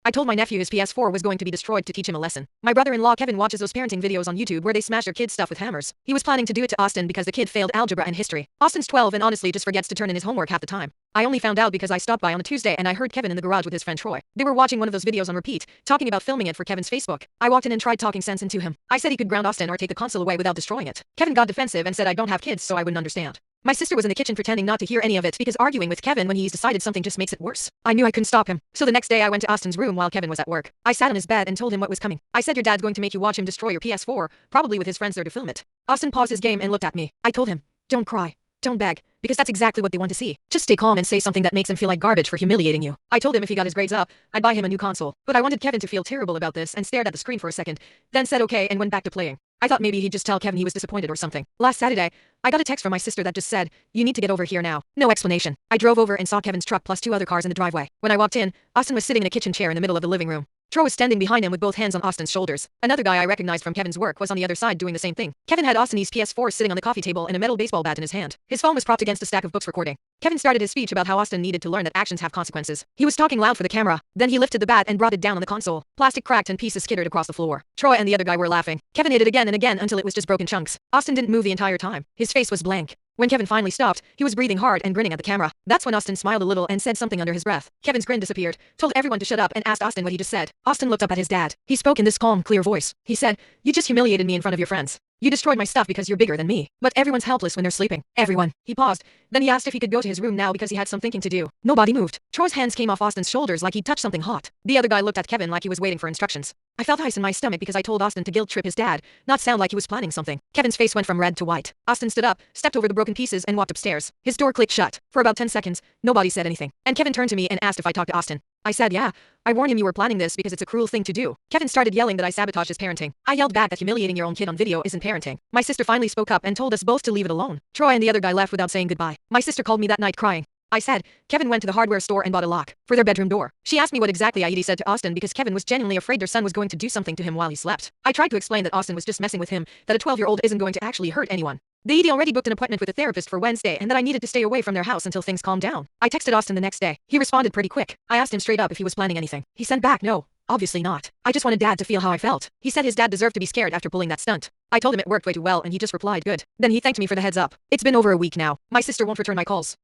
I told my nephew his PS4 was going to be destroyed to teach him a lesson. My brother-in-law Kevin watches those parenting videos on YouTube where they smash their kids' stuff with hammers. He was planning to do it to Austin because the kid failed algebra and history. Austin's 12 and honestly just forgets to turn in his homework half the time. I only found out because I stopped by on a Tuesday and I heard Kevin in the garage with his friend Troy. They were watching one of those videos on repeat, talking about filming it for Kevin's Facebook. I walked in and tried talking sense into him. I said he could ground Austin or take the console away without destroying it. Kevin got defensive and said I don't have kids so I wouldn't understand. My sister was in the kitchen pretending not to hear any of it because arguing with Kevin when he's decided something just makes it worse. I knew I couldn't stop him. So the next day I went to Austin's room while Kevin was at work. I sat on his bed and told him what was coming. I said your dad's going to make you watch him destroy your PS4, probably with his friends there to film it. Austin paused his game and looked at me. I told him, don't cry. Don't beg, because that's exactly what they want to see. Just stay calm and say something that makes him feel like garbage for humiliating you. I told him if he got his grades up, I'd buy him a new console. But I wanted Kevin to feel terrible about this and stared at the screen for a second, then said okay and went back to playing. I thought maybe he'd just tell Kevin he was disappointed or something. Last Saturday, I got a text from my sister that just said, you need to get over here now. No explanation. I drove over and saw Kevin's truck plus 2 other cars in the driveway. When I walked in, Austin was sitting in a kitchen chair in the middle of the living room. Troy was standing behind him with both hands on Austin's shoulders. Another guy I recognized from Kevin's work was on the other side doing the same thing. Kevin had Austin's PS4 sitting on the coffee table and a metal baseball bat in his hand. His phone was propped against a stack of books recording. Kevin started his speech about how Austin needed to learn that actions have consequences. He was talking loud for the camera. Then he lifted the bat and brought it down on the console. Plastic cracked and pieces skittered across the floor. Troy and the other guy were laughing. Kevin hit it again and again until it was just broken chunks. Austin didn't move the entire time. His face was blank. When Kevin finally stopped, he was breathing hard and grinning at the camera. That's when Austin smiled a little and said something under his breath. Kevin's grin disappeared, told everyone to shut up and asked Austin what he just said. Austin looked up at his dad. He spoke in this calm, clear voice. He said, you just humiliated me in front of your friends. You destroyed my stuff because you're bigger than me. But everyone's helpless when they're sleeping. Everyone. He paused. Then he asked if he could go to his room now because he had some thinking to do. Nobody moved. Troy's hands came off Austin's shoulders like he'd touched something hot. The other guy looked at Kevin like he was waiting for instructions. I felt ice in my stomach because I told Austin to guilt trip his dad, not sound like he was planning something. Kevin's face went from red to white. Austin stood up, stepped over the broken pieces and walked upstairs. His door clicked shut. For about 10 seconds, nobody said anything. And Kevin turned to me and asked if I talked to Austin. I said yeah. I warned him you were planning this because it's a cruel thing to do. Kevin started yelling that I sabotaged his parenting. I yelled back that humiliating your own kid on video isn't parenting. My sister finally spoke up and told us both to leave it alone. Troy and the other guy left without saying goodbye. My sister called me that night crying. I said, Kevin went to the hardware store and bought a lock for their bedroom door. She asked me what exactly Aidi said to Austin because Kevin was genuinely afraid their son was going to do something to him while he slept. I tried to explain that Austin was just messing with him, that a 12-year-old isn't going to actually hurt anyone. The ED already booked an appointment with a therapist for Wednesday and that I needed to stay away from their house until things calmed down. I texted Austin the next day. He responded pretty quick. I asked him straight up if he was planning anything. He sent back no. Obviously not. I just wanted dad to feel how I felt. He said his dad deserved to be scared after pulling that stunt. I told him it worked way too well and he just replied good. Then he thanked me for the heads up. It's been over a week now. My sister won't return my calls.